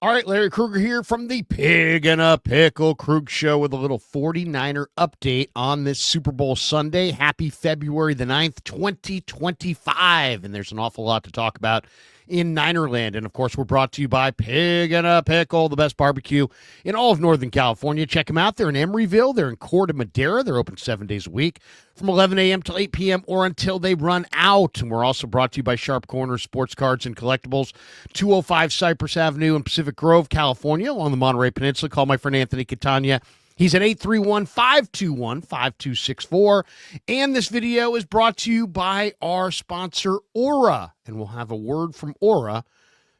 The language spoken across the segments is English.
All right, Larry Krueger here from the Pig and a Pickle Krug Show with a little 49er update on this Super Bowl Sunday. Happy February the 9th, 2025. And there's an awful lot to talk about in Ninerland. And, of course, we're brought to you by Pig and a Pickle, the best barbecue in all of Northern California. Check them out. They're in Emeryville. They're in Corte Madera. They're open 7 days a week from 11 a.m. till 8 p.m. or until they run out. And we're also brought to you by Sharp Corner Sports Cards and Collectibles, 205 Cypress Avenue in Pacific Grove, California, along the Monterey Peninsula. Call my friend Anthony Catania. He's at 831-521-5264. And this video is brought to you by our sponsor, Aura. And we'll have a word from Aura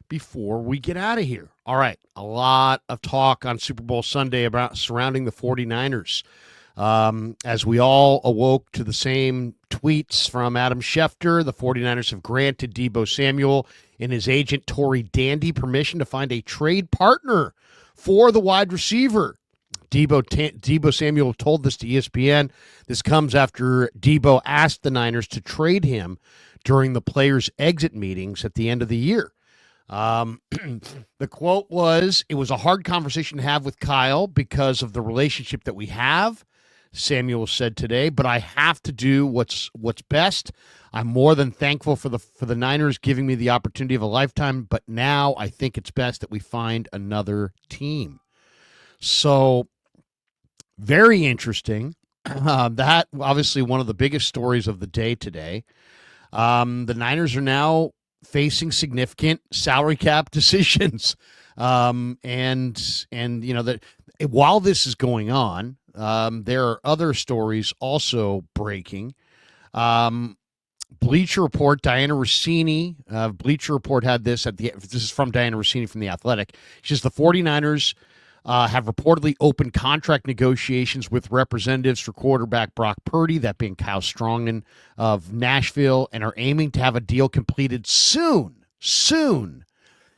before we get out of here. All right, a lot of talk on Super Bowl Sunday about surrounding the 49ers. As we all awoke to the same tweets from Adam Schefter, the 49ers have granted Debo Samuel and his agent Tory Dandy permission to find a trade partner for the wide receiver. Debo Samuel told this to ESPN. This comes after Debo asked the Niners to trade him during the players' exit meetings at the end of the year. The quote was, "It was a hard conversation to have with Kyle because of the relationship that we have," Samuel said today, "but I have to do what's best. I'm more than thankful for the Niners giving me the opportunity of a lifetime, but now I think it's best that we find another team." So, very interesting. That obviously one of the biggest stories of the day today. The Niners are now facing significant salary cap decisions, and you know that while this is going on, there are other stories also breaking. Bleacher Report, Diana Rossini, Bleacher Report had this this is from Diana Rossini from The Athletic. She says the 49ers have reportedly opened contract negotiations with representatives for quarterback Brock Purdy, that being Kyle Strongman of Nashville, and are aiming to have a deal completed soon.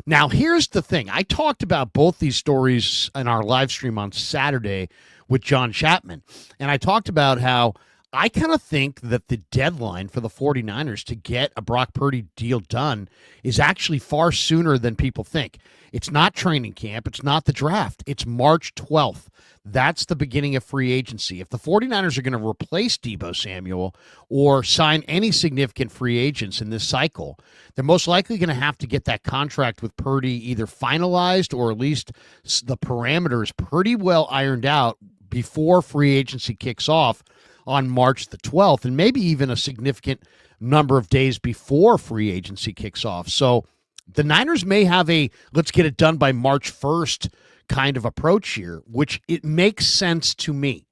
Now, here's the thing. I talked about both these stories in our live stream on Saturday with John Chapman, and I talked about how I kind of think that the deadline for the 49ers to get a Brock Purdy deal done is actually far sooner than people think. It's not training camp. It's not the draft. It's March 12th. That's the beginning of free agency. If the 49ers are going to replace Debo Samuel or sign any significant free agents in this cycle, they're most likely going to have to get that contract with Purdy either finalized or at least the parameters pretty well ironed out before free agency kicks off on March the 12th, and maybe even a significant number of days before free agency kicks off. So the Niners may have a let's get it done by March 1st kind of approach here, which it makes sense to me.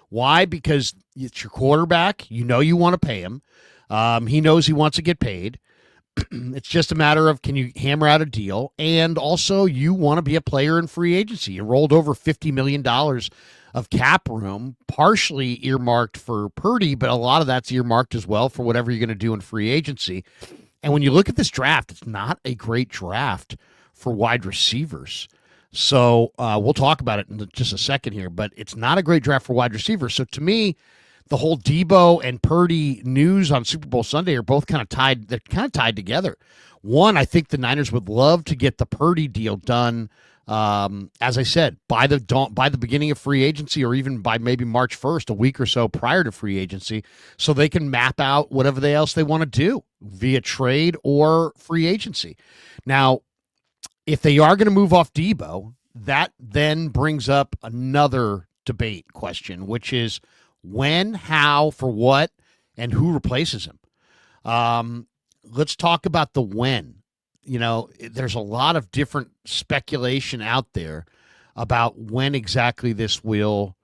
Why? Because it's your quarterback. You know you want to pay him. He knows he wants to get paid. It's just a matter of can you hammer out a deal, and also you want to be a player in free agency. You rolled over $50 million of cap room, partially earmarked for Purdy, but a lot of that's earmarked as well for whatever you're going to do in free agency. And when you look at this draft, it's not a great draft for wide receivers. So we'll talk about it in just a second here, but it's not a great draft for wide receivers. So to me, the whole Debo and Purdy news on Super Bowl Sunday are both kind of tied. They're kind of tied together. One, I think the Niners would love to get the Purdy deal done, as I said, by the beginning of free agency, or even by maybe March 1st, a week or so prior to free agency, so they can map out whatever else they want to do via trade or free agency. Now, if they are going to move off Debo, that then brings up another debate question, which is when, how, for what, and who replaces him. Let's talk about the when. You know, there's a lot of different speculation out there about when exactly this will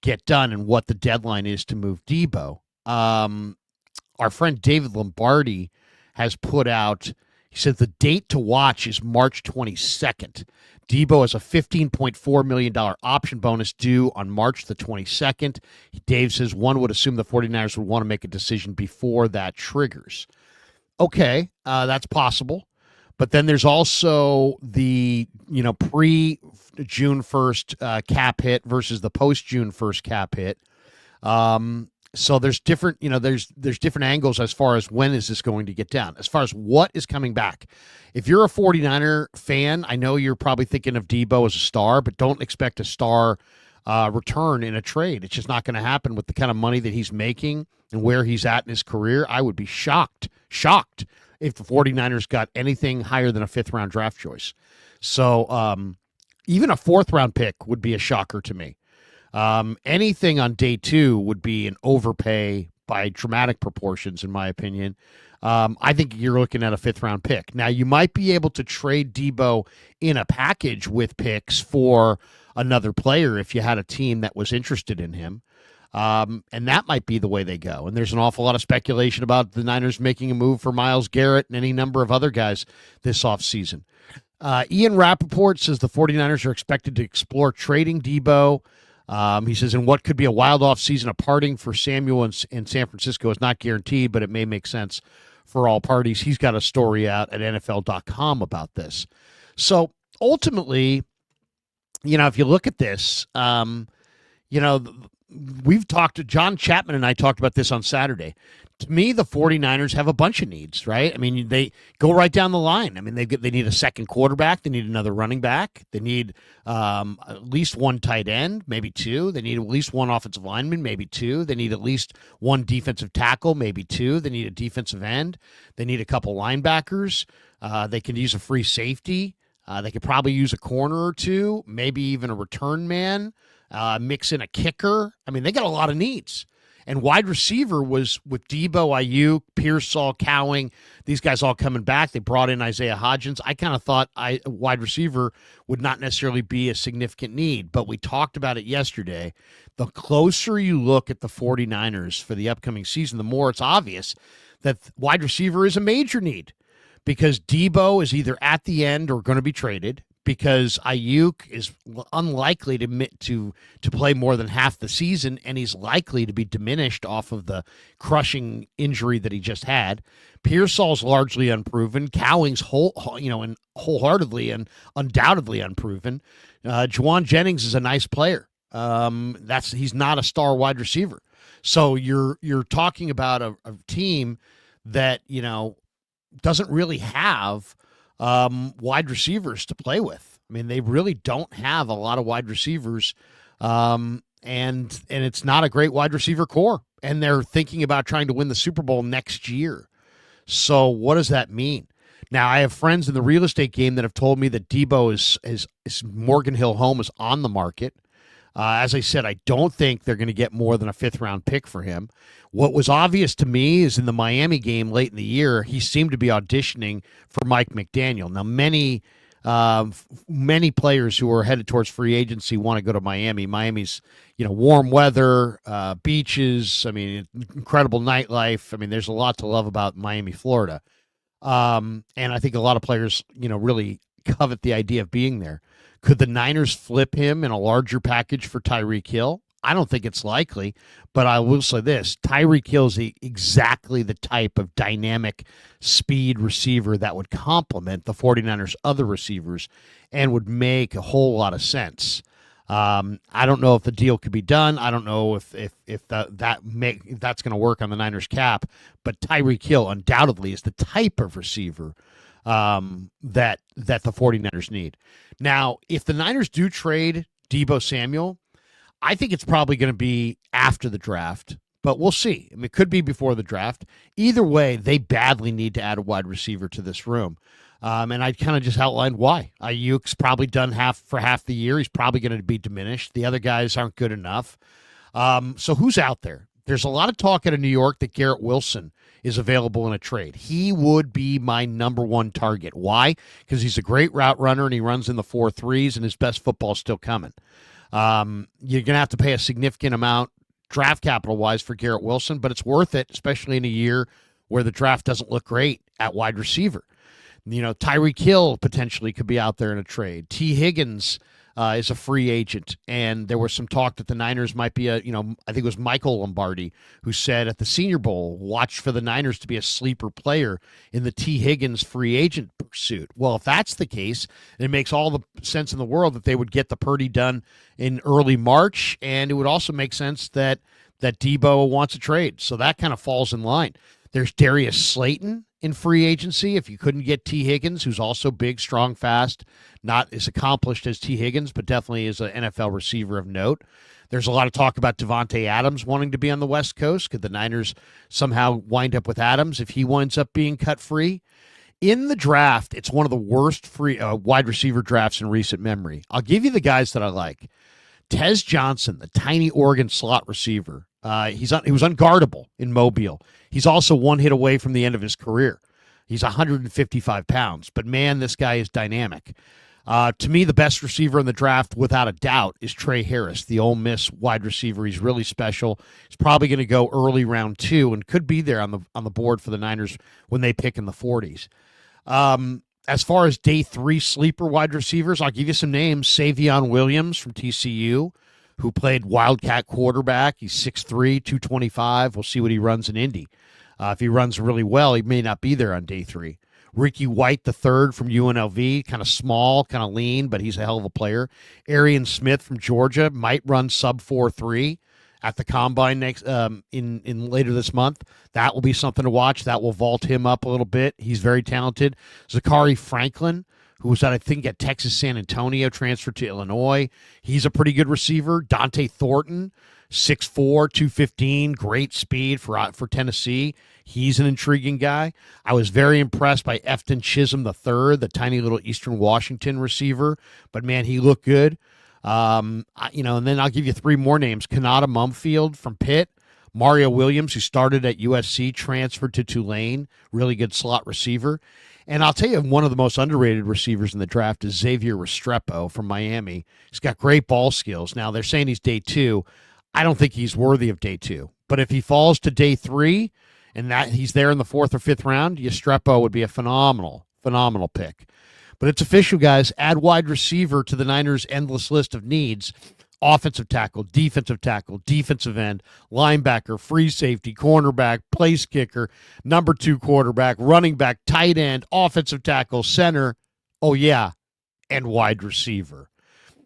get done and what the deadline is to move Debo. Our friend David Lombardi has put out, he said the date to watch is March 22nd. Debo has a $15.4 million option bonus due on March the 22nd. Dave says one would assume the 49ers would want to make a decision before that triggers. Okay, that's possible. But then there's also the, pre-June 1st cap hit versus the post-June 1st cap hit. So there's different, there's different angles as far as when is this going to get down. As far as what is coming back, if you're a 49er fan, I know you're probably thinking of Deebo as a star, but don't expect a star return in a trade. It's just not going to happen with the kind of money that he's making and where he's at in his career. I would be shocked if the 49ers got anything higher than a fifth-round draft choice. So even a fourth-round pick would be a shocker to me. Anything on day 2 would be an overpay by dramatic proportions, in my opinion. I think you're looking at a fifth-round pick. Now, you might be able to trade Deebo in a package with picks for another player if you had a team that was interested in him. And that might be the way they go. And there's an awful lot of speculation about the Niners making a move for Myles Garrett and any number of other guys this offseason. Ian Rappaport says the 49ers are expected to explore trading Deebo. He says, and what could be a wild offseason, a parting for Samuel in San Francisco is not guaranteed, but it may make sense for all parties. He's got a story out at NFL.com about this. So ultimately, if you look at this, we've talked to John Chapman and I talked about this on Saturday. To me, the 49ers have a bunch of needs, right? I mean, they go right down the line. I mean, they need a second quarterback. They need another running back. They need at least one tight end, maybe two. They need at least one offensive lineman, maybe two. They need at least one defensive tackle, maybe two. They need a defensive end. They need a couple linebackers. They can use a free safety. They could probably use a corner or two, maybe even a return man, mix in a kicker. I mean, they got a lot of needs. And wide receiver was with Debo, Ayuk, Pearsall, Cowing, these guys all coming back. They brought in Isaiah Hodgins. I kind of thought wide receiver would not necessarily be a significant need, but we talked about it yesterday. The closer you look at the 49ers for the upcoming season, the more it's obvious that wide receiver is a major need because Debo is either at the end or going to be traded, because Ayuk is unlikely to play more than half the season, and he's likely to be diminished off of the crushing injury that he just had. Pearsall's largely unproven. Cowing's wholeheartedly and undoubtedly unproven. Juwan Jennings is a nice player. He's not a star wide receiver. So you're talking about a team that doesn't really have wide receivers to play with. I mean, they really don't have a lot of wide receivers, and it's not a great wide receiver core. And they're thinking about trying to win the Super Bowl next year. So what does that mean? Now, I have friends in the real estate game that have told me that Deebo is Morgan Hill home is on the market. As I said, I don't think they're going to get more than a fifth-round pick for him. What was obvious to me is in the Miami game late in the year, he seemed to be auditioning for Mike McDaniel. Now, many players who are headed towards free agency want to go to Miami. Miami's, warm weather, beaches, incredible nightlife. I mean, there's a lot to love about Miami, Florida. And I think a lot of players, really covet the idea of being there. Could the Niners flip him in a larger package for Tyreek Hill? I don't think it's likely, but I will say this. Tyreek Hill is exactly the type of dynamic speed receiver that would complement the 49ers' other receivers and would make a whole lot of sense. I don't know if the deal could be done. I don't know if that's going to work on the Niners' cap, but Tyreek Hill undoubtedly is the type of receiver that the 49ers need. Now, if the Niners do trade Debo Samuel, I think it's probably going to be after the draft, but we'll see. It could be before the draft. Either way, they badly need to add a wide receiver to this room. And I kind of just outlined why. Ayuk's probably done half the year. He's probably going to be diminished. The other guys aren't good enough. So who's out there? There's a lot of talk out of New York that Garrett Wilson is available in a trade. He would be my number one target. Why? Because he's a great route runner and he runs in the 4.3s and his best football's still coming. You're going to have to pay a significant amount draft capital-wise for Garrett Wilson, but it's worth it, especially in a year where the draft doesn't look great at wide receiver. Tyreek Hill potentially could be out there in a trade. T. Higgins is a free agent, and there was some talk that the Niners might be I think it was Michael Lombardi who said at the Senior Bowl, watch for the Niners to be a sleeper player in the T. Higgins free agent pursuit. Well, if that's the case, it makes all the sense in the world that they would get the Purdy done in early March, and it would also make sense that that Deebo wants to trade. So that kind of falls in line. There's Darius Slayton in free agency. If you couldn't get T. Higgins, who's also big, strong, fast, not as accomplished as T. Higgins, but definitely is an NFL receiver of note. There's a lot of talk about Devontae Adams wanting to be on the West Coast. Could the Niners somehow wind up with Adams if he winds up being cut free? In the draft, it's one of the worst free wide receiver drafts in recent memory. I'll give you the guys that I like. Tez Johnson, the tiny Oregon slot receiver. He was unguardable in Mobile. He's also one hit away from the end of his career. He's 155 pounds, but man, this guy is dynamic. To me, the best receiver in the draft, without a doubt, is Trey Harris, the Ole Miss wide receiver. He's really special. He's probably going to go early round 2 and could be there on the board for the Niners when they pick in the 40s. As far as day 3 sleeper wide receivers, I'll give you some names. Savion Williams from TCU, who played Wildcat quarterback. He's 6'3", 225. We'll see what he runs in Indy. If he runs really well, he may not be there on day 3. Ricky White III from UNLV, kind of small, kind of lean, but he's a hell of a player. Arian Smith from Georgia might run sub 4.3 at the combine next in later this month. That will be something to watch. That will vault him up a little bit. He's very talented. Zachary Franklin, who was I think at Texas San Antonio, transferred to Illinois. He's a pretty good receiver. Dante Thornton, 6'4", 215, great speed for Tennessee. He's an intriguing guy. I was very impressed by Efton Chisholm III, the tiny little Eastern Washington receiver. But, man, he looked good. And then I'll give you 3 more names. Kanata Mumfield from Pitt. Mario Williams, who started at USC, transferred to Tulane. Really good slot receiver. And I'll tell you, one of the most underrated receivers in the draft is Xavier Restrepo from Miami. He's got great ball skills. Now, they're saying he's day 2. I don't think he's worthy of day 2. But if he falls to day 3 and that he's there in the 4th or 5th round, Restrepo would be a phenomenal pick. But it's official, guys. Add wide receiver to the Niners' endless list of needs. Offensive tackle, defensive end, linebacker, free safety, cornerback, place kicker, number 2 quarterback, running back, tight end, offensive tackle, center. Oh, yeah, and wide receiver.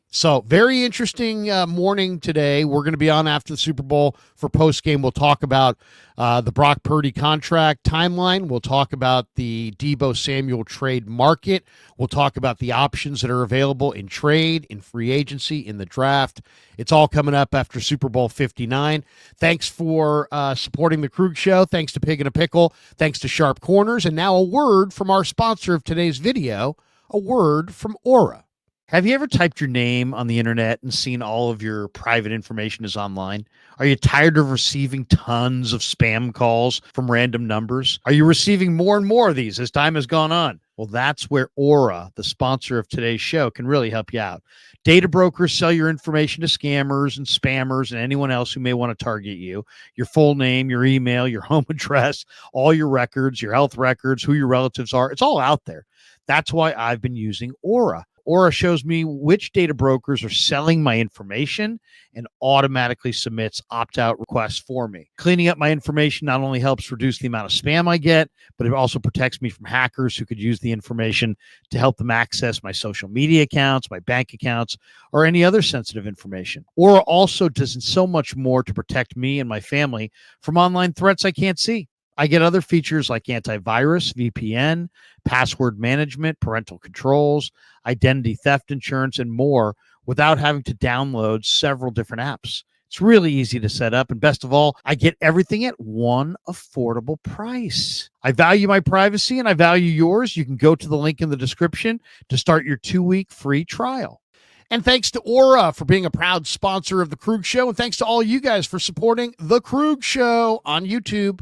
So very interesting morning today. We're going to be on after the Super Bowl for postgame. We'll talk about the Brock Purdy contract timeline. We'll talk about the Debo Samuel trade market. We'll talk about the options that are available in trade, in free agency, in the draft. It's all coming up after Super Bowl 59. Thanks for supporting the Krug Show. Thanks to Pig and a Pickle. Thanks to Sharp Corners. And now a word from our sponsor of today's video, a word from Aura. Have you ever typed your name on the internet and seen all of your private information is online? Are you tired of receiving tons of spam calls from random numbers? Are you receiving more and more of these as time has gone on? Well, that's where Aura, the sponsor of today's show, can really help you out. Data brokers sell your information to scammers and spammers and anyone else who may want to target you. Your full name, your email, your home address, all your records, your health records, who your relatives are. It's all out there. That's why I've been using Aura. Aura shows me which data brokers are selling my information and automatically submits opt-out requests for me. Cleaning up my information not only helps reduce the amount of spam I get, but it also protects me from hackers who could use the information to help them access my social media accounts, my bank accounts, or any other sensitive information. Aura also does so much more to protect me and my family from online threats I can't see. I get other features like antivirus, VPN, password management, parental controls, identity theft insurance, and more without having to download several different apps. It's really easy to set up, and best of all, I get everything at one affordable price. I value my privacy, and I value yours. You can go to the link in the description to start your 2-week free trial. And thanks to Aura for being a proud sponsor of The Krug Show, and thanks to all you guys for supporting The Krug Show on YouTube.